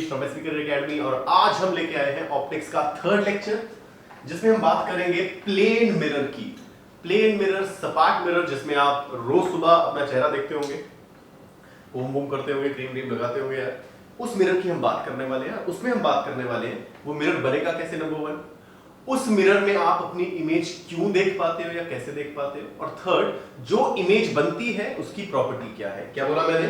Ramesh from SP career academy और आज हम लेके आए हैं ऑप्टिक्स का थर्ड लेक्चर जिसमें हम बात करेंगे प्लेन मिरर की। प्लेन मिरर, सपाट मिरर जिसमें आप रोज सुबह अपना चेहरा देखते होंगे, घूम घूम करते होंगे, क्रीम व्रीम लगाते होंगे यार, उस मिरर की हम बात करने वाले हैं। उसमें हम बात करने वाले हैं वो मिरर बनेगा कैसे, नंबर 1, उस मिरर में आप अपनी इमेज क्यों देख पाते हो या कैसे देख पाते हो, और थर्ड जो इमेज बनती है उसकी प्रॉपर्टी क्या है। क्या बोला मैंने?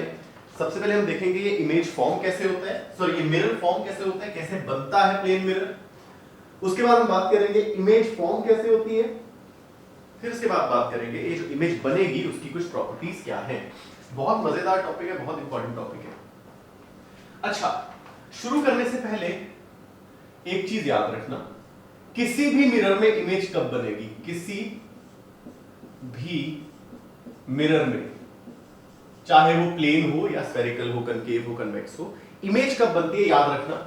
सबसे पहले हम देखेंगे ये इमेज फॉर्म कैसे होता है, सॉरी ये मिरर फॉर्म कैसे होता है, कैसे बनता है प्लेन मिरर। उसके बाद हम बात करेंगे इमेज फॉर्म कैसे होती है, फिर उसके बाद बात करेंगे ये जो इमेज बनेगी उसकी कुछ प्रॉपर्टीज क्या है। बहुत मजेदार टॉपिक है, बहुत इंपॉर्टेंट टॉपिक है। अच्छा, शुरू करने से पहले एक चीज याद रखना, किसी भी मिरर में इमेज कब बनेगी, किसी भी मिरर में, चाहे वो प्लेन हो या स्फेरिकल हो, कनकेव हो, कन्वेक्स हो, इमेज कब बनती है याद रखना,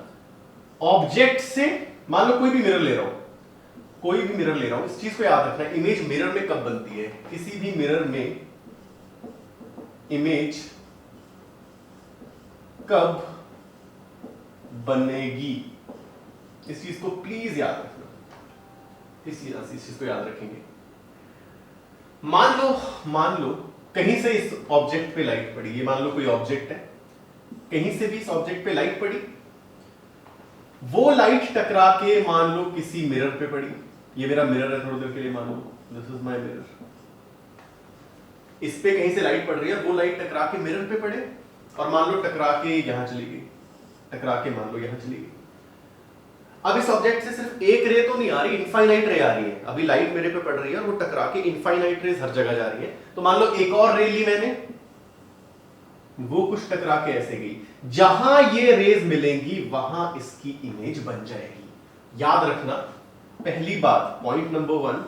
ऑब्जेक्ट से। मान लो कोई भी मिरर ले रहा हूं, कोई भी मिरर ले रहा हूं, इस चीज को याद रखना, इमेज मिरर में कब बनती है, किसी भी मिरर में इमेज कब बनेगी, इस चीज को प्लीज याद रखना, इस चीज को याद रखेंगे। मान लो कहीं से इस ऑब्जेक्ट पे लाइट पड़ी, ये मान लो कोई ऑब्जेक्ट है, कहीं से भी इस ऑब्जेक्ट पे लाइट पड़ी, वो लाइट टकरा के मान लो किसी मिरर पे पड़ी। ये मेरा मिरर है, थोड़ी देर के लिए मान लो दिस इज माय मिरर, इस पे कहीं से लाइट पड़ रही है, वो लाइट टकरा के मिरर पे पड़े और मान लो टकरा के यहां चली गई, टकरा के मान लो यहां चली गई। अब इस ऑब्जेक्ट से सिर्फ एक रे तो नहीं आ रही, इनफाइनाइट रे आ रही है। अभी लाइट मेरे पे पड़ रही है और वो टकरा के इनफाइनाइट रेज हर जगह जा रही है। तो मान लो एक और रे ली मैंने, वो कुछ टकरा के ऐसे गई, जहां ये रेज मिलेंगी वहां इसकी इमेज बन जाएगी। याद रखना, पहली बात, पॉइंट नंबर 1,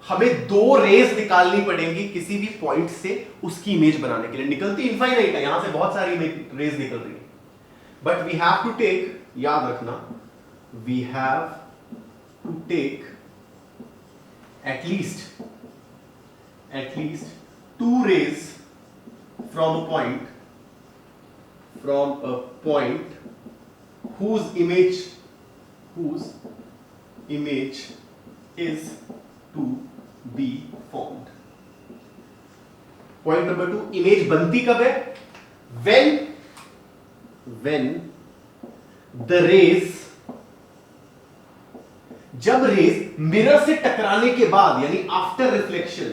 हमें दो रेज निकालनी पड़ेंगी किसी भी पॉइंट से उसकी इमेज बनाने के लिए। निकलती इनफाइनाइट है, यहां से बहुत सारी रेज निकल रही है, but we have to take, याद रखना, we have to take at least 2 rays from a point whose image is to be formed. Point number 2, image बनती कब है? when the rays, जब रेज मिरर से टकराने के बाद, यानी after reflection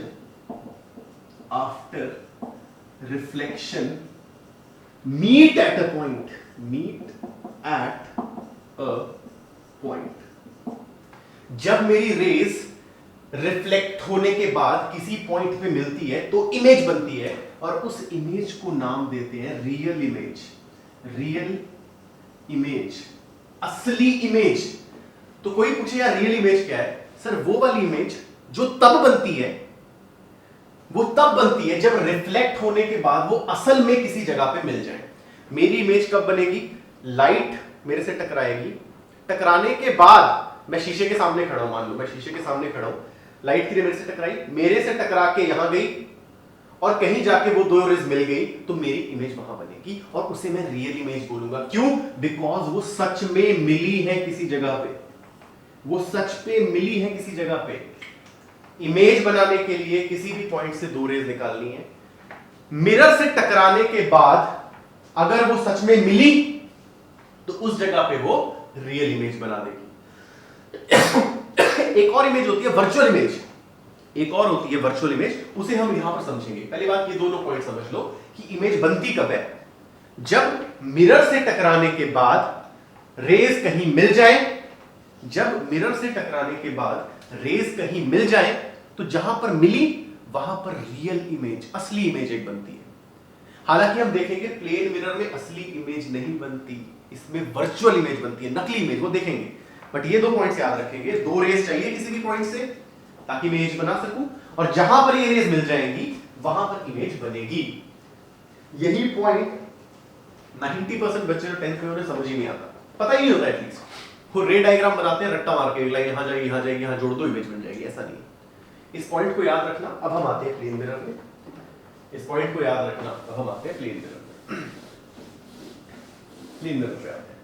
meet at a point, जब मेरी रेज रिफ्लेक्ट होने के बाद किसी पॉइंट पे मिलती है तो इमेज बनती है, और उस इमेज को नाम देते हैं रियल इमेज, असली इमेज। तो कोई पूछे यार रियल इमेज क्या है? सर वो वाली इमेज जो तब बनती है, वो तब बनती है जब रिफ्लेक्ट होने के बाद वो असल में किसी जगह पे मिल जाए। मेरी इमेज कब बनेगी? लाइट मेरे से टकराएगी, टकराने के बाद मैं शीशे के सामने खड़ा हूं, मान लो मैं शीशे के सामने खड़ा हूं, लाइट की मेरे से टकराई, मेरे से टकरा के यहां गई और कहीं जाके वो दो रेज मिल गई, तो मेरी इमेज वहां बनेगी और उसे मैं रियल इमेज बोलूंगा। क्यों? बिकॉज वो सच में मिली है किसी जगह पे, वो सच पे मिली है किसी जगह पे। इमेज बनाने के लिए किसी भी पॉइंट से दो रेज निकालनी है, मिरर से टकराने के बाद अगर वो सच में मिली तो उस जगह पे वो रियल इमेज बना देगी। एक और इमेज होती है वर्चुअल इमेज, एक और होती है वर्चुअल इमेज, उसे हम यहां पर समझेंगे। पहली बात, ये दोनों पॉइंट समझ लो कि इमेज बनती कब है। जब मिरर से टकराने के बाद रेज कहीं मिल जाए, जब मिरर से टकराने के बाद रेज कहीं मिल जाए तो जहां पर मिली वहां पर रियल इमेज, असली इमेज एक बनती है। हालांकि हम देखेंगे प्लेन मिरर में असली इमेज नहीं बनती, इसमें वर्चुअल इमेज बनती है, नकली इमेज, वो देखेंगे। बट ये दो पॉइंट्स याद रखेंगे, दो रेज चाहिए किसी भी पॉइंट से ताकि मैं इमेज बना सकूं, और जहां पर ये रेज मिल जाएंगी वहां पर इमेज बनेगी। यही पॉइंट 90% बच्चे 10th में उन्हें समझ ही नहीं आता, पता ही नहीं होता एटलीस्ट। वो रे डायग्राम बनाते हैं रट्टा मार के, लाइन यहां जाएगी, यहां जाएगी, यहां जोड़ दो इमेज बन जाएगी, ऐसा नहीं। इस पॉइंट को याद रखना। अब हम आते हैं प्लेन मिरर में, इस पॉइंट को याद रखना। अब हम आते हैं प्लेन मिरर में, प्लेन मिरर पे आते हैं।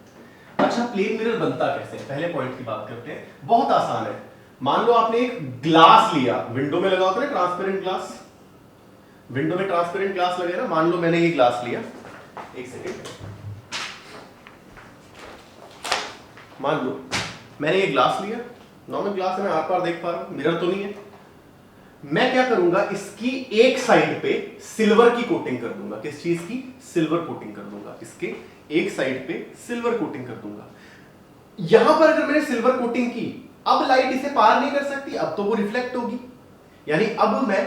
अच्छा, प्लेन मिरर बनता कैसे है? पहले पॉइंट की बात करते हैं। बहुत आसान है। मान लो आपने एक ग्लास लिया, विंडो में लगा होता है ट्रांसपेरेंट ग्लास, विंडो में ट्रांसपेरेंट ग्लास लगे ना। मान लो मैंने ये ग्लास लिया, एक सेकेंड, मान लो मैंने ये ग्लास लिया, नॉर्मल ग्लास है, मैं आर पार देख पा रहा हूं, मिरर तो नहीं है। मैं क्या करूंगा, इसकी एक साइड पे सिल्वर की कोटिंग कर दूंगा। किस चीज की? सिल्वर कोटिंग कर दूंगा। इसके एक साइड पे सिल्वर कोटिंग कर दूंगा। यहां पर अगर मैंने सिल्वर कोटिंग की, अब लाइट इसे पार नहीं कर सकती, अब तो वो रिफ्लेक्ट होगी। यानी अब मैं,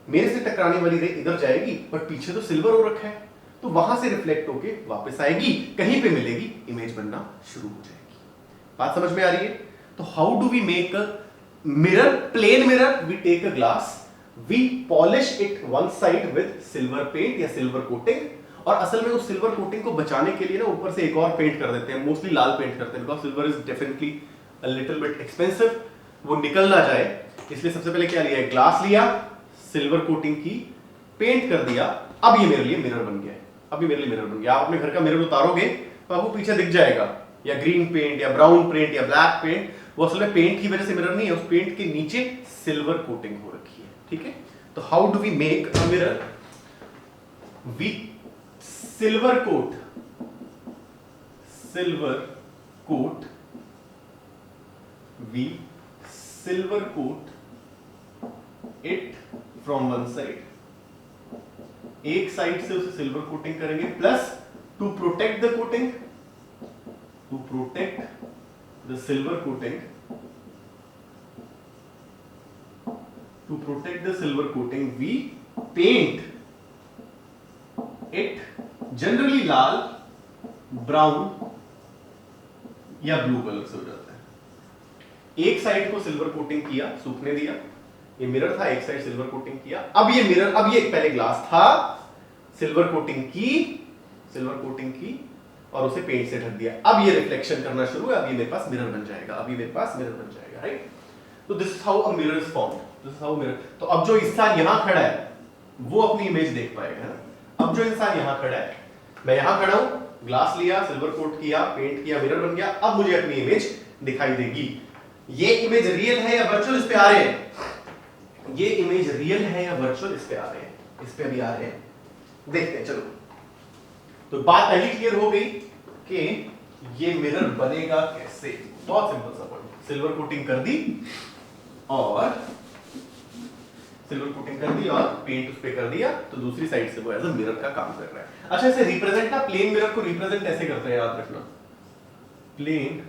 मेरे से टकराने वाली रे इधर जाएगी, बट पीछे तो सिल्वर हो रखा है, तो वहां से रिफ्लेक्ट होके वापस आएगी, कहीं पे मिलेगी, इमेज बनना शुरू हो जाएगी। बात समझ में आ रही है? तो how do we make a mirror, plain mirror? We take a glass, we polish it one side with silver paint या silver coating, और असल में उस सिल्वर कोटिंग को बचाने के लिए ना ऊपर से एक और पेंट कर देते हैं, मोस्टली लाल पेंट करते हैं, because silver is definitely a little bit expensive, वो निकल ना जाए। इसलिए सबसे पहले क्या लिया है, ग्लास लिया, सिल्वर कोटिंग की, पेंट कर दिया, अब ये मेरे लिए मिरर बन गया है। अब ये मेरे लिए मिरर बन गया। आप अपने घर का मिरर उतारोगे तो आपको पीछे दिख जाएगा या ग्रीन पेंट या ब्राउन पेंट या ब्लैक पेंट, वो असल में पेंट की वजह से मिरर नहीं है, उस पेंट के नीचे सिल्वर कोटिंग हो रखी है। ठीक है, तो how do we make a mirror? We silver coat we silver coat it from one side, एक साइड से उसे सिल्वर कोटिंग करेंगे, plus to protect the coating, to protect the silver coating, we paint it generally लाल, brown या blue colour से हो जाता है। एक साइड को सिल्वर कोटिंग किया, सूखने दिया, ये मिरर था, एक साइड सिल्वर कोटिंग किया, अब ये मिरर, अब ये पहले ग्लास था, सिल्वर कोटिंग की और उसे पेंट से ढक दिया, अब ये रिफ्लेक्शन करना शुरू है, अब ये मेरे पास मिरर बन जाएगा, राइट? तो this is how a mirror is formed, this is how mirror. तो अब जो इंसान यहां खड़ा है वो अपनी इमेज देख पाएगा, है ना? अब जो इंसान यहां खड़ा है, मैं यहां खड़ा हूं, ग्लास लिया, सिल्वर कोट किया, पेंट किया, मिरर बन गया, अब मुझे अपनी इमेज दिखाई देगी। ये इमेज रियल है या वर्चुअल, इस पे आ रहे हैं, ये इमेज रियल है या वर्चुअल, इस पे आ रहे हैं, इस पे अभी आ रहे हैं, देखते हैं। चलो, तो बात पहली क्लियर हो गई कि ये मिरर बनेगा कैसे। बहुत सिंपल सा पॉइंट, सिल्वर कोटिंग कर दी और पेंट उस पे कर दिया, तो दूसरी साइड से वो एज अ मिरर का काम कर रहा है। अच्छा, इसे रिप्रेजेंट ना, प्लेन मिरर को रिप्रेजेंट ऐसे करते हैं, याद रखना, plane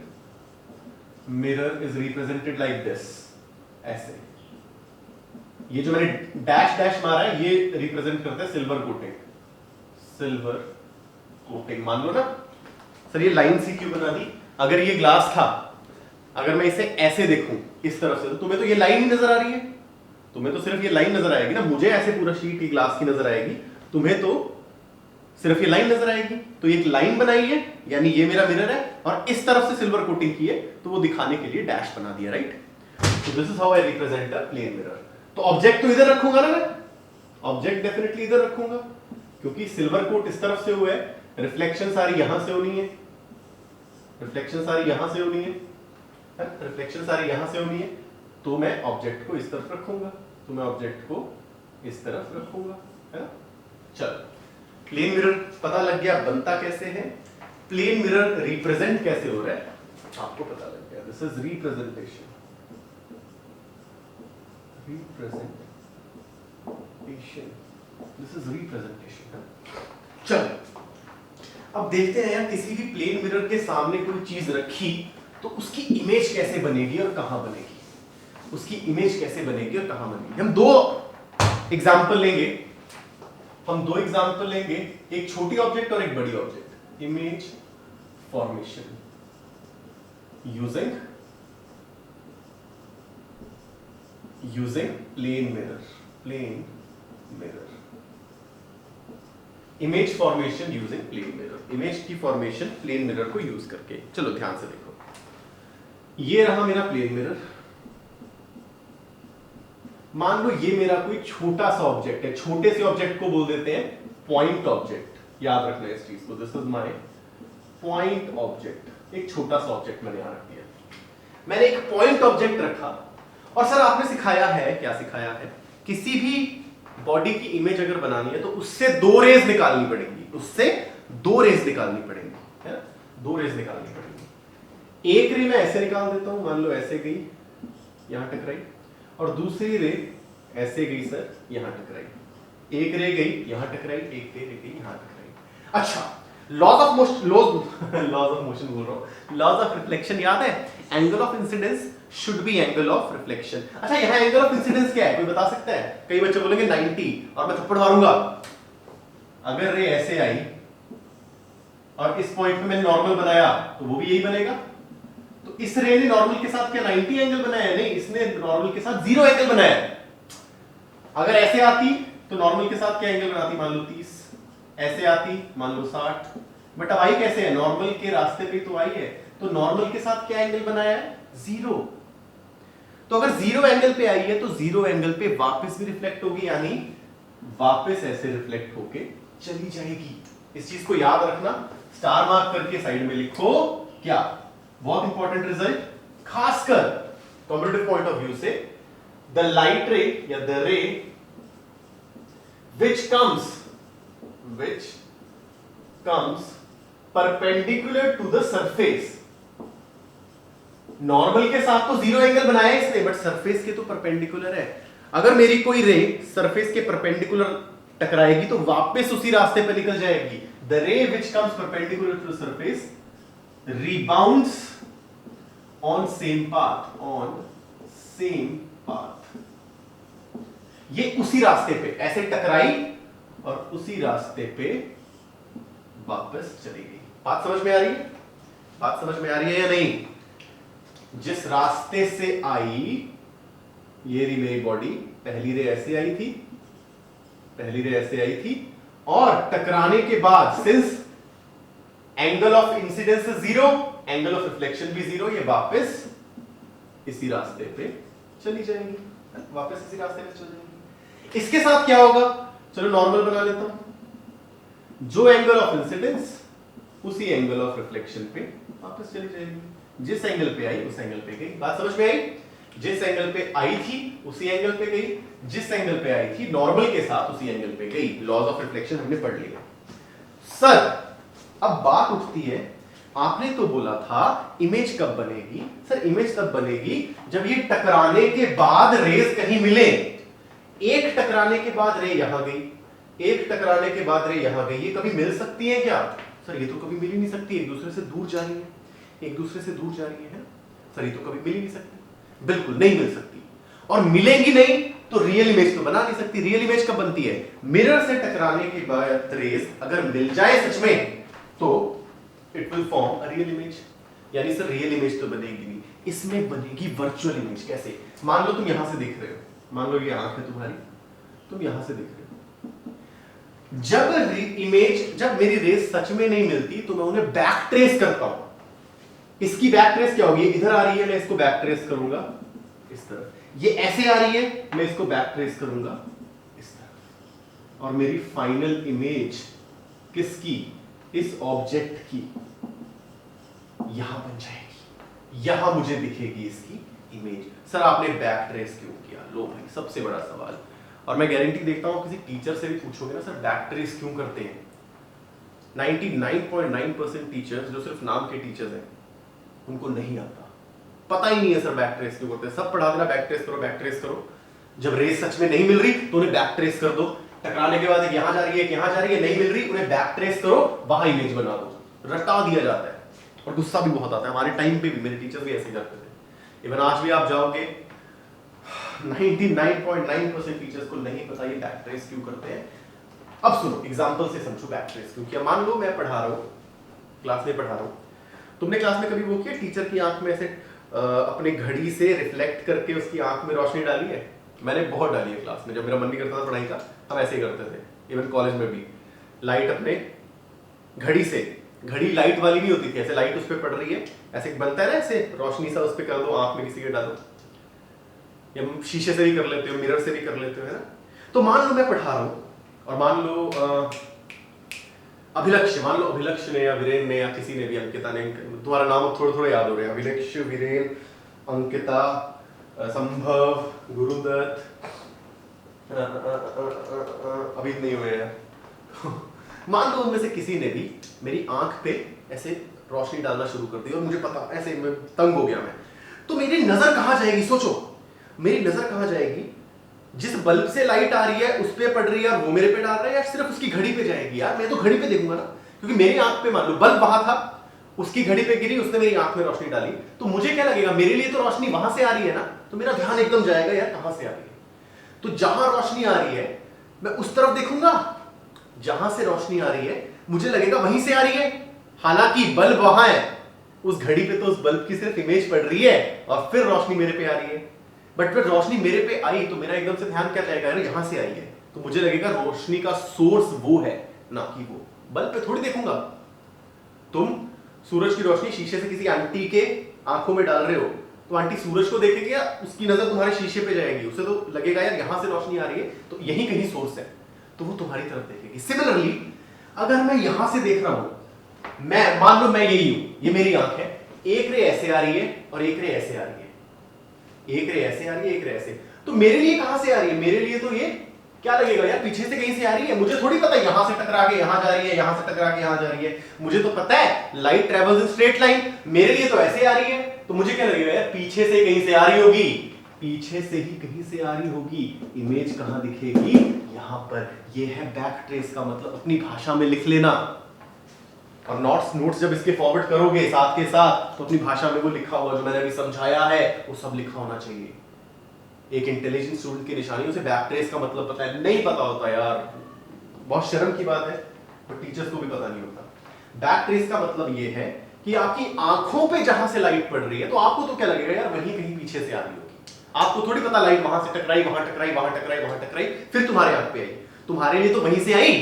mirror is represented like this, ऐसे। ये जो मैंने डैश डैश मारा है, ये रिप्रेजेंट करता है सिल्वर कोटिंग। मान लो ना सर, ये लाइन सी क्यों बना दी? अगर ये ग्लास था, अगर मैं इसे ऐसे देखूं इस तरफ से, तो तुम्हें तो ये लाइन ही नजर आ रही है, तुम्हें तो सिर्फ ये लाइन नजर आएगी ना, मुझे ऐसे पूरा शीट की ग्लास की नजर आएगी, तुम्हें तो सिर्फ ये लाइन नजर आएगी। तो एक लाइन बनाई है, यानी ये मेरा मिरर है, और इस तरफ से सिल्वर कोटिंग की है, तो वो दिखाने के लिए डैश बना दिया, राइट? तो this is how I represent a plane mirror. तो ऑब्जेक्ट तो इधर रखूंगा ना मैं, ऑब्जेक्ट डेफिनेटली इधर रखूंगा, क्योंकि सिल्वर कोट इस तरफ से हुआ है, रिफ्लेक्शन सारी यहां से होनी है, रिफ्लेक्शन सारी यहां से होनी है, तो मैं ऑब्जेक्ट को इस तरफ रखूंगा, है ना? चलो, प्लेन मिरर पता लग गया बनता कैसे है, प्लेन मिरर रिप्रेजेंट कैसे हो रहा है आपको पता लग गया। दिस इज रिप्रेजेंटेशन, चलो अब देखते हैं यार, किसी भी प्लेन मिरर के सामने कोई चीज रखी तो उसकी इमेज कैसे बनेगी और कहां बनेगी, हम दो एग्जांपल लेंगे, एक छोटी ऑब्जेक्ट और एक बड़ी object. Image formation using plane mirror, image formation using plane mirror, image की फॉर्मेशन प्लेन मिरर को यूज करके। चलो ध्यान से देखो, ये रहा मेरा प्लेन मिरर, मान लो ये मेरा कोई छोटा सा ऑब्जेक्ट है, छोटे से ऑब्जेक्ट को बोल देते हैं पॉइंट ऑब्जेक्ट, याद रखना इस चीज को, this is my point object. एक छोटा सा ऑब्जेक्ट मैंने यहां रख दिया, मैंने एक पॉइंट ऑब्जेक्ट रखा, और सर आपने सिखाया है, क्या सिखाया है, किसी भी बॉडी की इमेज अगर बनानी है तो उससे दो रेज निकालनी पड़ेगी, उससे दो रेज निकालनी पड़ेगी, है ना, दो रेज निकालनी पड़ेगी। एक रे मैं ऐसे निकाल देता हूं, मान लो ऐसे गई, यहां टकराई, और दूसरी रे ऐसे गई सर, यहां टकराई, एक रे गई यहां टकराई, एक रे गई यहां टकराई। अच्छा, laws of motion, laws of motion बोल रहा हूं, लॉज ऑफ रिफ्लेक्शन याद है, angle of incidence should be angle of reflection. अच्छा, यहां एंगल ऑफ इंसिडेंस क्या है, कोई बता सकता है? कई बच्चे बोलेंगे 90 और मैं थप्पड़ मारूंगा। अगर रे ऐसे आई और इस पॉइंट पे मैंने नॉर्मल बनाया तो वो भी यही बनेगा। तो इस रे ने नॉर्मल के साथ क्या 90 एंगल बनाया है? नहीं, इसने नॉर्मल के साथ 0 एंगल बनाया है। अगर ऐसे आती तो नॉर्मल के साथ क्या एंगल बनाती, मान लो 30, ऐसे आती मान लो 60, बट अब आई कैसे है, नॉर्मल के रास्ते पे तो आई है, तो नॉर्मल के साथ क्या एंगल बनाया है, 0। तो अगर 0 एंगल पे आई है तो 0 एंगल पे वापस भी रिफ्लेक्ट होगी, यानी वापस ऐसे रिफ्लेक्ट होके चली जाएगी। इस चीज को याद रखना, स्टार मार्क करके साइड में लिखो, क्या, बहुत इंपॉर्टेंट रिजल्ट, खासकर कॉम्पिटिटिव पॉइंट ऑफ व्यू से, द लाइट रे या द रे which comes perpendicular to the surface। Normal के साथ तो 0 एंगल बनाया है इसने, बट सरफेस के तो परपेंडिकुलर है। अगर मेरी कोई रे सरफेस के परपेंडिकुलर टकराएगी तो वापस उसी रास्ते पे निकल जाएगी। द रे which comes perpendicular to the surface rebounds on same path। ये उसी रास्ते पे ऐसे टकराई और उसी रास्ते पे वापस चली गई। बात समझ में आ रही है? बात समझ में आ रही है या नहीं? जिस रास्ते से आई, ये रही मेरी बॉडी, पहली रे ऐसे आई थी, पहली रे ऐसे आई थी, और टकराने के बाद since angle of incidence 0, angle of reflection भी 0, ये वापस इसी रास्ते पे चली जाएंगी, वापस इसी रास्ते पे चली जाएंगी। इसके साथ क्या होगा, चलो नॉर्मल बना लेता हूं, जो एंगल ऑफ इंसिडेंस उसी एंगल ऑफ रिफ्लेक्शन पे वापस चली जाएगी। जिस एंगल पे आई उस एंगल पे गई। बात समझ में आई? जिस एंगल पे आई थी उसी एंगल पे गई, जिस एंगल पे आई थी नॉर्मल के साथ उसी एंगल पे गई। लॉज ऑफ रिफ्लेक्शन हमने पढ़ लिया। सर अब बात उठती है, आपने तो बोला था इमेज कब बनेगी? सर इमेज तब बनेगी जब ये टकराने के बाद रेज कहीं मिले। एक टकराने के बाद रे यहां गई, एक टकराने के बाद रे यहां गई, ये कभी मिल सकती है क्या? सर ये तो कभी मिल ही नहीं सकती, एक दूसरे से दूर जा रही है, एक दूसरे से दूर जा रही है। सर ये तो कभी मिल ही नहीं सकती, बिल्कुल नहीं मिल सकती। और मिलेंगी नहीं तो रियल इमेज तो बना नहीं सकती। रियल इमेज कब बनती है? मिरर से टकराने के बाद रेज अगर मिल जाए सच में तो it will form a real image. यानी सर रियल इमेज तो बनेगी नहीं, इसमें बनेगी वर्चुअल इमेज। कैसे? मान लो तुम यहां से देख रहे हो, मान लो ये आंख है तुम्हारी, तुम यहां से देख रहे हो। जब मेरी रेस सच में नहीं मिलती तो मैं उन्हें बैक ट्रेस करता हूं। इसकी बैक ट्रेस क्या होगी? इधर आ रही है, मैं इसको बैक ट्रेस करूंगा इस तरह। ये ऐसे आ रही है, मैं इसको बैक ट्रेस करूंगा इस तरह। और मेरी फाइनल इमेज किसकी? इस ऑब्जेक्ट की यहां बन जाएगी, यहां मुझे दिखेगी इसकी इमेज। सर आपने बैक ट्रेस क्यों किया? लो भाई सबसे बड़ा सवाल, और मैं गारंटी देखता हूं किसी टीचर से भी पूछोगे ना, सर बैक ट्रेस क्यों करते हैं? 99.9% टीचर्स जो सिर्फ नाम के टीचर्स हैं उनको नहीं आता, पता ही नहीं है सर बैक ट्रेस क्यों करते हैं। सब पढ़ा देना बैक ट्रेस करो, बैक ट्रेस करो। जब रेस सच में नहीं मिल रही तो उन्हें बैक ट्रेस कर दो। टकराने के बाद एक यहां जा रही है, एक यहां जा रही है, नहीं मिल रही, उन्हें बैक ट्रेस करो, वहां इमेज बना दो। रटा दिया जाता है और गुस्सा भी बहुत आता है। हमारे टाइम पे भी मेरे टीचर्स भी ऐसे करते थे। इवन आज भी आप जाओगे 99.9% टीचर्स को नहीं पता ये बैक ट्रेस क्यों करते हैं। अब सुनो एग्जांपल से समझो बैक ट्रेस क्यों किया। मान लो मैं पढ़ा रहा हूं, क्लास में पढ़ा रहा हूं, तुमने क्लास में कभी वो किया टीचर की आंख में ऐसे अपने घड़ी से रिफ्लेक्ट करके उसकी आंख में रोशनी डाली है? मैंने बहुत डाली है क्लास में। जब मेरा मन नहीं करता था पढ़ाई का, हम ऐसे ही करते थे। इवन कॉलेज में भी लाइट अपने घड़ी से, घड़ी लाइट वाली नहीं होती थी, ऐसे लाइट उस पर पड़ रही है, ऐसे बनता है ना, ऐसे रोशनी सा उस पर कर दो, आंख में किसी के डालो, या शीशे से भी कर लेते हो, मिरर से भी कर लेते हो, है ना। तो मान लो मैं पढ़ा रहा हूं और मान लो अभिलक्ष्य, मान लो अभिलक्ष्य ने या वीरेन ने या किसी ने भी, अंकिता ने, तुम्हारा नाम अब थोड़े थोड़े याद हो रहे हैं, अभिलक्ष्य, वीरेन, अंकिता, संभव, गुरुदत्त, अभी नहीं हुए हैं। मान लो उनमें से किसी ने भी मेरी आंख पे ऐसे रोशनी डालना शुरू कर दी और मुझे पता ऐसे मैं तंग हो गया मैं, तो मेरी नजर कहां जाएगी? सोचो, मेरी नजर कहां जाएगी? जिस बल्ब से लाइट आ रही है उस पे पड़ रही है और वो मेरे पे डाल रहा है, या सिर्फ उसकी घड़ी पे जाएगी? यार मैं तो घड़ी पे देखूंगा ना, क्योंकि मेरी आंख पे मान लो बल्ब वहां था, उसकी घड़ी पे गिरी, उसने मेरी आंख में रोशनी डाली, तो मुझे क्या लगेगा? मेरे लिए तो रोशनी वहां से आ रही है ना, तो मेरा ध्यान एकदम जाएगा यार कहां से आ रही है। तो जहां रोशनी आ रही है मैं उस तरफ देखूंगा, जहां से रोशनी आ रही है मुझे लगेगा वहीं से आ रही है, हालांकि बल्ब वहां है, उस घड़ी पे तो उस बल्ब की सिर्फ इमेज पड़ रही है और फिर रोशनी मेरे पे आ रही है। बट फिर रोशनी मेरे पे आई तो मेरा एकदम से ध्यान क्या जाएगा? अरे यहां से आई है, तो मुझे लगेगा रोशनी का सोर्स वो है, ना कि वो बल्ब पे थोड़ी देखूंगा। तुम सूरज की रोशनी शीशे से किसी आंटी के आंखों में डाल रहे हो, तो आंटी सूरज को देखेगी या उसकी नजर तुम्हारे शीशे पे जाएगी? उसे तो लगेगा यार यहां से रोशनी आ रही है, तो यही कहीं सोर्स है, तो वो तुम्हारी तरफ देखेगी। सिमिलरली अगर मैं यहां से देख रहा हूं, मैं मान लो मैं यही हूं, ये मेरी आंख है, एक रे ऐसे आ रही है और एक रे ऐसे आ रही है, एक रे ऐसे आ रही है, एक रे ऐसे, तो मेरे लिए कहां से आ रही है? मेरे लिए तो ये क्या लगेगा यार पीछे से कहीं से आ रही है, मुझे थोड़ी पता यहां से टकरा के यहां जा रही है, यहां से टकरा के यहां जा रही है, मुझे तो पता है light travels in straight line, मेरे लिए तो ऐसे आ रही है, तो मुझे क्या लगेगा यार पीछे से कहीं से आ रही होगी, पीछे से ही कहीं से आ रही होगी। इमेज कहां दिखेगी? यहां पर। ये है बैक ट्रेस का मतलब, अपनी भाषा में लिख लेना, और नोट्स जब इसके फॉरवर्ड करोगे साथ के साथ, तो अपनी भाषा में वो लिखा हुआ जो मैंने अभी समझाया है वो सब लिखा होना चाहिए। एक इंटेलिजेंट स्टूडेंट की निशानी, उसे बैक ट्रेस का मतलब पता है, नहीं पता होता यार, बहुत शर्म की बात है, पर टीचर्स को भी पता नहीं होता। बैक ट्रेस का मतलब ये है कि आपकी आंखों पे जहां से लाइट पड़ रही है, तो आपको तो क्या लगेगा यार वहीं कहीं पीछे से आ रही होगी, आपको थोड़ी पता लाइट वहां से टकराई, वहां टकराई, वहां टकराई, वहां टकराई, फिर तुम्हारे आंख पे आई, तुम्हारे लिए तो वहीं से आई,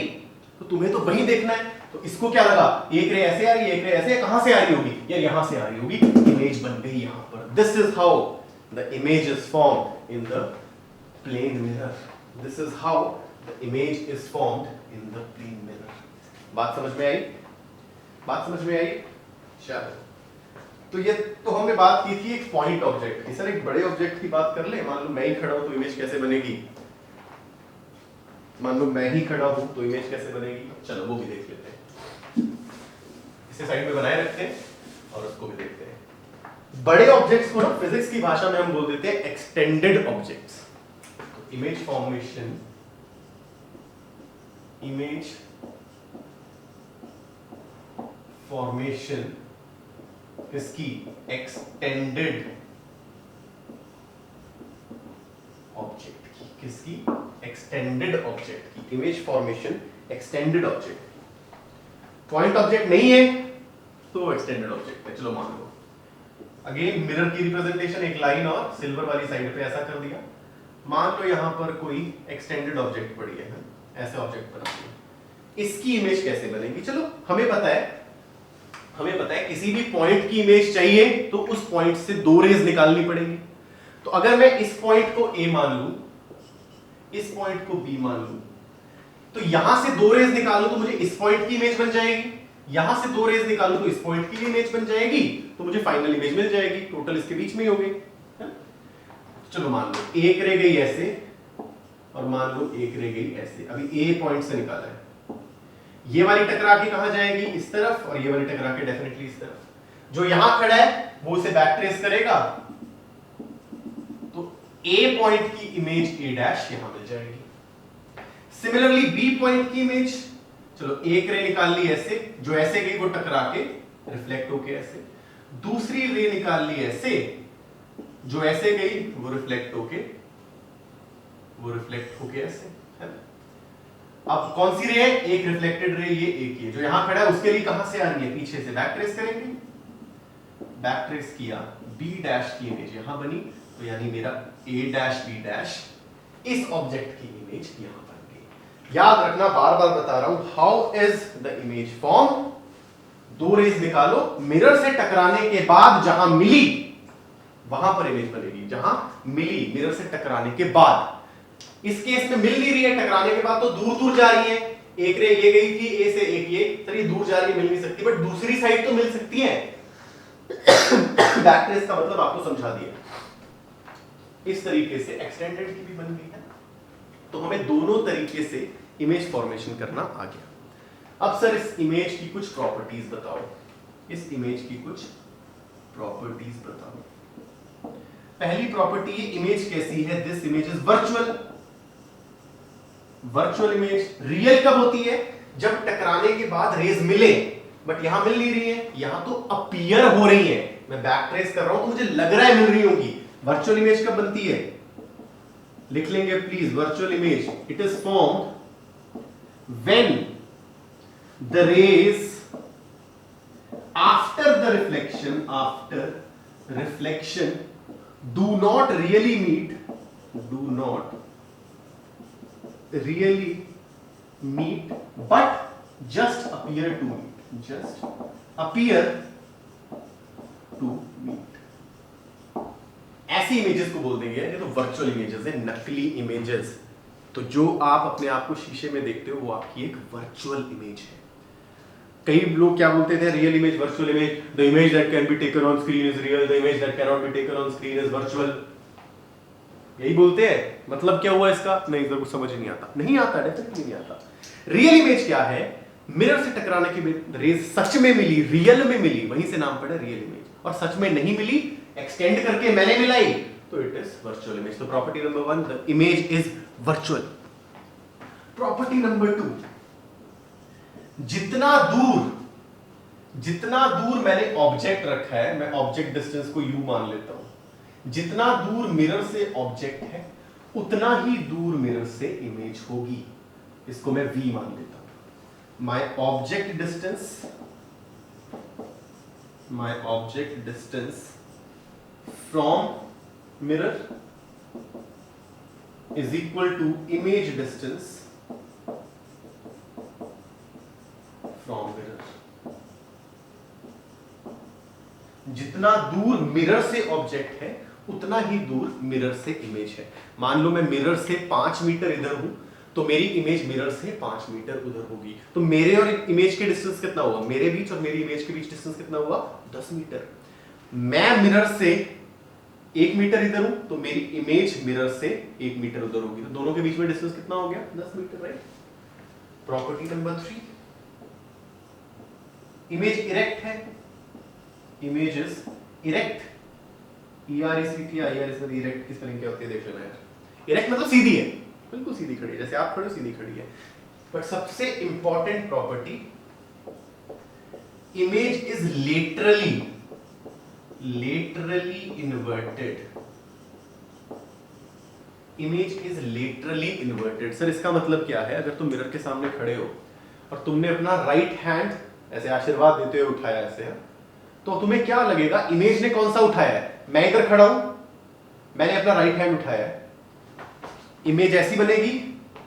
तो तुम्हें तो वहीं देखना है। तो इसको क्या लगा, एक रे ऐसे आ रही है, एक रे ऐसे, कहां से आ रही होगी यार? यहां से आ रही होगी, इमेज बन गई यहां पर। This is how the image is formed in the plane mirror. This is how the image is formed in the plane mirror. बात समझ में आई? बात समझ में आई? चलो, तो ये तो हमने बात की थी एक पॉइंट ऑब्जेक्ट की। सर एक बड़े ऑब्जेक्ट की बात कर ले, मान लो मैं ही खड़ा हूं तो इमेज कैसे बनेगी? मान लो मैं ही खड़ा हूं तो इमेज कैसे बनेगी? चलो वो भी देख लेते हैं, इसे साइड में बनाए रखते हैं और उसको भी देखते हैं। बड़े ऑब्जेक्ट्स को ना फिजिक्स की भाषा में हम बोल देते हैं एक्सटेंडेड ऑब्जेक्ट्स। तो इमेज फॉर्मेशन, इमेज फॉर्मेशन किसकी? एक्सटेंडेड ऑब्जेक्ट की। किसकी? एक्सटेंडेड ऑब्जेक्ट की image formation, extended object. Point object नहीं है तो एक्सटेंडेड ऑब्जेक्ट है, चलो मान लो। अगेन मिरर की रिप्रेजेंटेशन, एक लाइन और सिल्वर वाली साइड पे ऐसा कर दिया। मान लो यहां पर कोई एक्सटेंडेड ऑब्जेक्ट पड़ी है, ऐसे ऑब्जेक्ट बना दिया, इसकी इमेज कैसे बनेगी? चलो हमें पता है किसी भी पॉइंट की इमेज चाहिए तो उस पॉइंट से दो रेज निकालनी पड़ेगी। तो अगर मैं इस पॉइंट को A मान लूं, इस पॉइंट को B मान लूं, तो यहां से दो रेज निकालूं तो मुझे इस पॉइंट की इमेज बन जाएगी, यहां से दो रेज निकालूं तो इस पॉइंट की इमेज बन जाएगी, तो मुझे फाइनल इमेज मिल जाएगी। टोटल इसके बीच में ही हो गई। चलो मान लो एक रह गई ऐसे और मान लो एक रह गई ऐसे। अभी A पॉइंट से निकाला है, ये वाली टकरा के कहां जाएगी? इस तरफ, और ये वाली टकरा के डेफिनेटली इस तरफ। जो यहां खड़ा है वो उसे बैक ट्रेस करेगा, तो A पॉइंट की इमेज A डैश यहां मिल जाएगी। सिमिलरली B पॉइंट की इमेज, चलो एक रे निकाल ली ऐसे, जो ऐसे गई वो टकरा के रिफ्लेक्ट होके ऐसे, दूसरी रे निकाल ली ऐसे, जो ऐसे गई वो रिफ्लेक्ट होके ऐसे, है ना? अब कौन सी रे है? एक रिफ्लेक्टेड रे, ये एक ही है। जो यहां खड़ा है उसके लिए कहां से आ रही है? पीछे से। बैक ट्रेस करेंगे, बैक ट्रेस किया, B डैश की इमेज यहां बनी, तो यानी मेरा A डैश B डैश इस ऑब्जेक्ट की इमेज यहां बन गई। याद रखना, बार बार बता रहा हूं, how is the image form? दो रेज निकालो, मिरर से टकराने के बाद जहां मिली वहां पर इमेज बनेगी, जहां मिली मिरर से टकराने के बाद। इस केस में मिल नहीं रही है, टकराने के बाद तो दूर दूर जा रही है, एक रे ये गई थी ए से, एक ये, सर ये दूर जा रही है, मिल नहीं सकती, बट दूसरी साइड तो मिल सकती है। बैक ट्रेस का मतलब आपको समझा दिया। इस तरीके से एक्सटेंडेड की भी बन गई है। तो हमें दोनों तरीके से इमेज फॉर्मेशन करना आ गया। अब सर इस इमेज की कुछ प्रॉपर्टीज बताओ, इस इमेज की कुछ प्रॉपर्टीज बताओ। पहली प्रॉपर्टी, इमेज कैसी है? This image is virtual. Virtual image real कब होती है? जब टकराने के बाद रेज मिले, बट यहां मिल नहीं रही है, यहां तो अपीयर हो रही है। मैं बैक ट्रेस कर रहा हूं तो मुझे लग रहा है मिल रही होगी। वर्चुअल इमेज कब बनती है? लिख लेंगे please, virtual image it is formed when the raise after the reflection do not really meet but just appear to meet, ऐसी इमेजेस को बोल देंगे। ये तो वर्चुअल इमेजेस है, नकली इमेजेस। तो जो आप अपने आप को शीशे में देखते हो वो आपकी एक वर्चुअल इमेज है। कई लोग क्या बोलते थे? Real image, virtual image. The image that can be taken on screen is real, the image that can not be taken on screen is virtual. यही बोलते हैं। मतलब क्या हुआ इसका? नहीं, इधर कुछ समझ नहीं आता। नहीं आता, डेफिनेटली नहीं आता। रियल इमेज क्या है? मिरर से टकराने की रेज सच में मिली, रियल में मिली, वहीं से नाम पड़ा रियल इमेज। और सच में नहीं मिली, एक्सटेंड करके मैंने मिलाई, तो इट इज वर्चुअल इमेज। तो property number 1, the image is virtual. Property number 2, जितना दूर मैंने ऑब्जेक्ट रखा है, मैं ऑब्जेक्ट डिस्टेंस को u मान लेता हूं। जितना दूर मिरर से ऑब्जेक्ट है उतना ही दूर मिरर से इमेज होगी। इसको मैं v मान लेता हूं। My object distance from mirror is equal to image distance from mirror. जितना दूर मिरर से ऑब्जेक्ट है उतना ही दूर मिरर से इमेज है। मान लो मैं मिरर से 5 मीटर इधर हूं, तो मेरी इमेज मिरर से 5 मीटर उधर होगी। तो मेरे और इमेज के डिस्टेंस कितना हुआ? मेरे बीच और मेरी इमेज के बीच डिस्टेंस कितना हुआ? 10 मीटर। मैं मिरर से 1 मीटर इधर हूं, तो मेरी इमेज मिरर से 1 मीटर उधर होगी। तो दोनों के बीच में डिस्टेंस कितना हो गया? 10 metre, right? Property number 3, image erect है। Image is erect, ERECT, IRS में इरेक्ट की स्पेलिंग क्या होती है देख लेना यार। इरेक्ट मतलब सीधी है, बिल्कुल सीधी खड़ी है, जैसे आप खड़े हो सीधी खड़ी है। बट सबसे important property, image is laterally inverted. Image is laterally inverted. Sir इसका मतलब क्या है? अगर तुम मिरर के सामने खड़े हो और तुमने अपना राइट हैंड ऐसे आशीर्वाद देते हुए उठाया ऐसे, तो तुम्हें क्या लगेगा? इमेज ने कौन सा उठाया है? मैं इधर खड़ा हूं, मैंने अपना राइट हैंड उठाया है, इमेज ऐसी बनेगी।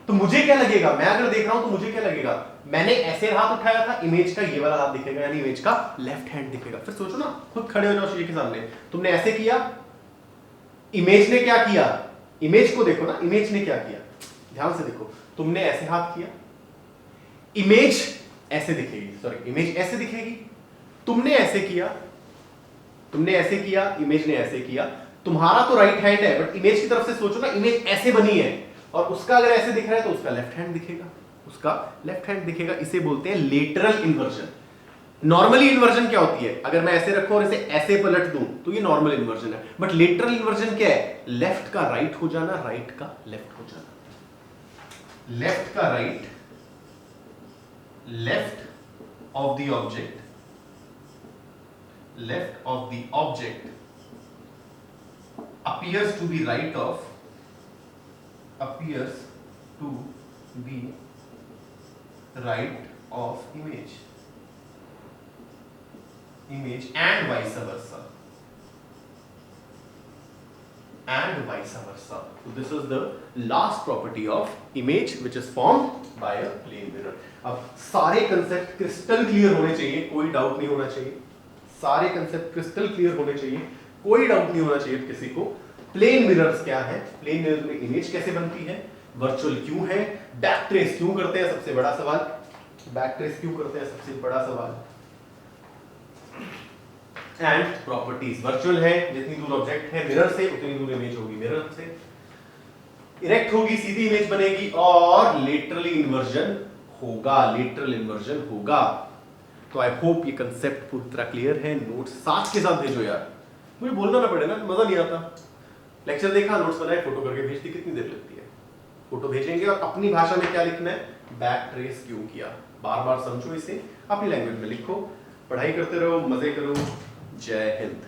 तो मुझे क्या लगेगा? मैं अगर देख रहा हूं तो मुझे क्या लगेगा? मैंने ऐसे हाथ उठाया था, इमेज का ये वाला हाथ दिखेगा, यानी इमेज का लेफ्ट हैंड दिखेगा। फिर सोचो ना, खुद खड़े हो जाओ शीशे के सामने, तुमने ऐसे किया, इमेज ने क्या किया? इमेज को देखो ना, इमेज ने क्या किया, ध्यान से देखो। तुमने ऐसे हाथ किया, इमेज ऐसे दिखेगी, सॉरी इमेज ऐसे दिखेगी। तुमने ऐसे किया, इमेज ने ऐसे किया। तुम्हारा तो राइट हैंड है, बट इमेज की तरफ से सोचो ना, इमेज ऐसे बनी है और उसका अगर ऐसे दिख रहा है तो उसका लेफ्ट हैंड दिखेगा। इसे बोलते हैं लेटरल इन्वर्जन। नॉर्मली इन्वर्जन क्या होती है? अगर मैं ऐसे रखूं और इसे ऐसे पलट दूं तो ये नॉर्मल इन्वर्जन है। बट लेटरल इन्वर्जन क्या है? लेफ्ट का राइट हो जाना, राइट का लेफ्ट हो जाना। लेफ्ट का right, left of the object, left of the object appears to be right of image and vice versa. So this is the last property of image which is formed by a plane mirror. अब सारे concept crystal clear होने चाहिए, कोई doubt नहीं होना चाहिए। सारे concept crystal clear होने चाहिए, कोई डाउट नहीं होना चाहिए किसी को। प्लेन मिरर्स क्या है, प्लेन मिरर में इमेज कैसे बनती है, वर्चुअल क्यों है, बैक ट्रेस क्यों करते हैं, सबसे बड़ा सवाल, बैक ट्रेस क्यों करते हैं सबसे बड़ा सवाल, एंड प्रॉपर्टीज। वर्चुअल है, जितनी दूर ऑब्जेक्ट है मिरर से उतनी दूर इमेज होगी मिरर से, इरेक्ट होगी सीधी इमेज बनेगी, और लेटरली इन्वर्जन होगा, लेटरल इन्वर्जन होगा। तो आई होप ये कंसेप्ट पूरी तरह क्लियर है। नोट्स साथ के साथ भेजो यार, मुझे बोलना ना पड़े ना, मजा नहीं आता। लेक्चर देखा, नोट्स बनाए, फोटो करके भेज दी, कितनी देर लगती है, फोटो भेजेंगे और अपनी भाषा में क्या लिखना है, बैक ट्रेस क्यों किया, बार बार समझो इसे, अपनी लैंग्वेज में लिखो, पढ़ाई करते रहो, मजे करो। जय हिंद।